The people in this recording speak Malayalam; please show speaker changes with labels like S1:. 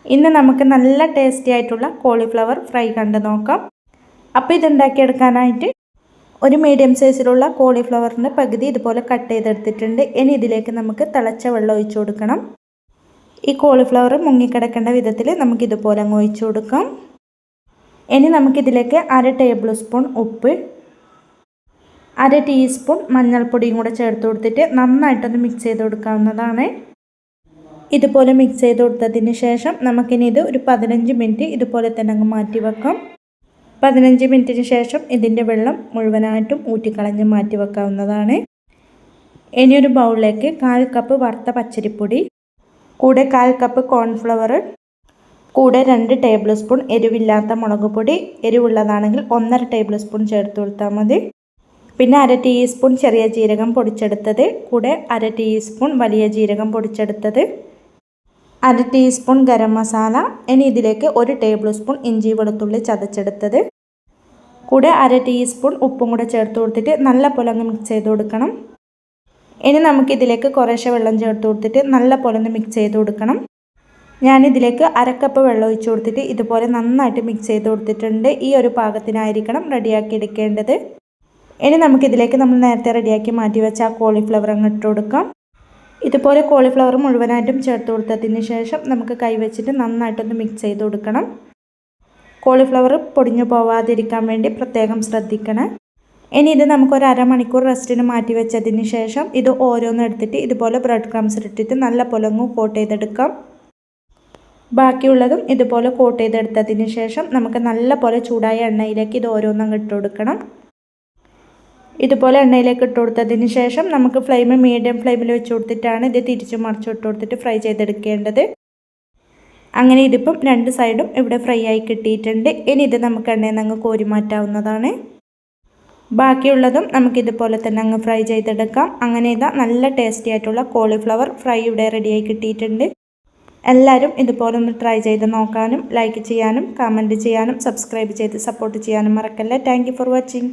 S1: ഇന്ന് നമുക്ക് നല്ല ടേസ്റ്റി ആയിട്ടുള്ള കോളിഫ്ലവർ ഫ്രൈ കണ്ടു നോക്കാം. അപ്പോൾ ഇതുണ്ടാക്കിയെടുക്കാനായിട്ട് ഒരു മീഡിയം സൈസിലുള്ള കോളിഫ്ലവറിൻ്റെ പകുതി ഇതുപോലെ കട്ട് ചെയ്തെടുത്തിട്ടുണ്ട്. ഇനി ഇതിലേക്ക് നമുക്ക് തിളച്ച വെള്ളം ഒഴിച്ചു കൊടുക്കണം. ഈ കോളിഫ്ലവർ മുങ്ങിക്കിടക്കേണ്ട വിധത്തിൽ നമുക്കിതുപോലെ അങ്ങ് ഒഴിച്ചു കൊടുക്കാം. ഇനി നമുക്കിതിലേക്ക് 1/2 ടേബിൾ സ്പൂൺ ഉപ്പ്, 1/2 ടീസ്പൂൺ മഞ്ഞൾപ്പൊടിയും കൂടെ ചേർത്ത് കൊടുത്തിട്ട് നന്നായിട്ടൊന്ന് മിക്സ് ചെയ്ത് കൊടുക്കാവുന്നതാണ്. ഇതുപോലെ മിക്സ് ചെയ്ത് കൊടുത്തതിന് ശേഷം നമുക്കിനി ഇത് ഒരു 15 മിനിറ്റ് ഇതുപോലെ തന്നെ അങ്ങ് മാറ്റി വെക്കാം. 15 മിനിറ്റിന് ശേഷം ഇതിൻ്റെ വെള്ളം മുഴുവനായിട്ടും ഊറ്റിക്കളഞ്ഞ് മാറ്റി വെക്കാവുന്നതാണ്. ഇനി ഒരു ബൗളിലേക്ക് 1/4 കപ്പ് വറുത്ത പച്ചരിപ്പൊടി, കൂടെ 1/4 കപ്പ് കോൺഫ്ലവർ, കൂടെ 2 ടേബിൾ സ്പൂൺ എരിവില്ലാത്ത മുളക് പൊടി, എരിവുള്ളതാണെങ്കിൽ 1/2 ടേബിൾ സ്പൂൺ ചേർത്ത് കൊടുത്താൽ മതി. പിന്നെ 1/2 ടീസ്പൂൺ ചെറിയ ജീരകം പൊടിച്ചെടുത്തത്, കൂടെ 1/2 ടീസ്പൂൺ വലിയ ജീരകം പൊടിച്ചെടുത്തത്, 1/2 ടീസ്പൂൺ ഗരം മസാല. ഇനി ഇതിലേക്ക് 1 ടേബിൾ സ്പൂൺ ഇഞ്ചി വെളുത്തുള്ളി ചതച്ചെടുത്തത്, കൂടെ 1/2 ടീസ്പൂൺ ഉപ്പും കൂടെ ചേർത്ത് കൊടുത്തിട്ട് നല്ല പോലെ ഒന്ന് മിക്സ് ചെയ്ത് കൊടുക്കണം. ഇനി നമുക്കിതിലേക്ക് കുറേശ്ശെ വെള്ളം ചേർത്ത് കൊടുത്തിട്ട് നല്ല പോലെ ഒന്ന് മിക്സ് ചെയ്ത് കൊടുക്കണം. ഞാനിതിലേക്ക് 1/2 കപ്പ് വെള്ളം ഒഴിച്ച് കൊടുത്തിട്ട് ഇതുപോലെ നന്നായിട്ട് മിക്സ് ചെയ്ത് കൊടുത്തിട്ടുണ്ട്. ഈ ഒരു പാകത്തിനായിരിക്കണം റെഡിയാക്കി എടുക്കേണ്ടത്. ഇനി നമുക്കിതിലേക്ക് നമ്മൾ നേരത്തെ റെഡിയാക്കി മാറ്റി വെച്ച ആ കോളിഫ്ലവർ അങ്ങ് ഇട്ട് കൊടുക്കാം. ഇതുപോലെ കോളിഫ്ലവർ മുഴുവനായിട്ടും ചേർത്ത് കൊടുത്തതിന് ശേഷം നമുക്ക് കൈവച്ചിട്ട് നന്നായിട്ടൊന്ന് മിക്സ് ചെയ്ത് കൊടുക്കണം. കോളിഫ്ലവർ പൊടിഞ്ഞു പോവാതിരിക്കാൻ വേണ്ടി പ്രത്യേകം ശ്രദ്ധിക്കണം. ഇനി ഇത് നമുക്കൊരു അരമണിക്കൂർ റെസ്റ്റിന് മാറ്റി വെച്ചതിന് ശേഷം ഇത് ഓരോന്നും എടുത്തിട്ട് ഇതുപോലെ ബ്രെഡ് ക്രംസ് ഇട്ടിട്ട് നല്ല പോലെ ഒന്ന് കോട്ട് ചെയ്തെടുക്കാം. ബാക്കിയുള്ളതും ഇതുപോലെ കോട്ട് ചെയ്തെടുത്തതിന് ശേഷം നമുക്ക് നല്ല പോലെ ചൂടായ എണ്ണയിലേക്ക് ഇത് ഓരോന്നും ഇട്ട് കൊടുക്കണം. ഇതുപോലെ എണ്ണയിലേക്ക് ഇട്ട് കൊടുത്തതിന് ശേഷം നമുക്ക് ഫ്ലെയിം മീഡിയം ഫ്ലെയിമിൽ വെച്ച് കൊടുത്തിട്ടാണ് ഇത് തിരിച്ച് മറിച്ച് ഇട്ട് കൊടുത്തിട്ട് ഫ്രൈ ചെയ്തെടുക്കേണ്ടത്. അങ്ങനെ ഇതിപ്പം 2 സൈഡും ഇവിടെ ഫ്രൈ ആയി കിട്ടിയിട്ടുണ്ട്. ഇനി ഇത് നമുക്ക് എണ്ണയിൽ നിന്ന് അങ്ങ് കോരി മാറ്റാവുന്നതാണ്. ബാക്കിയുള്ളതും നമുക്കിതുപോലെ തന്നെ അങ്ങ് ഫ്രൈ ചെയ്തെടുക്കാം. അങ്ങനെ ഇതാ നല്ല ടേസ്റ്റി ആയിട്ടുള്ള കോളിഫ്ലവർ ഫ്രൈ ഇവിടെ റെഡിയായി കിട്ടിയിട്ടുണ്ട്. എല്ലാവരും ഇതുപോലെ ഒന്ന് ട്രൈ ചെയ്ത് നോക്കാനും ലൈക്ക് ചെയ്യാനും കമൻറ്റ് ചെയ്യാനും സബ്സ്ക്രൈബ് ചെയ്ത് സപ്പോർട്ട് ചെയ്യാനും മറക്കല്ലേ. Thank you for watching.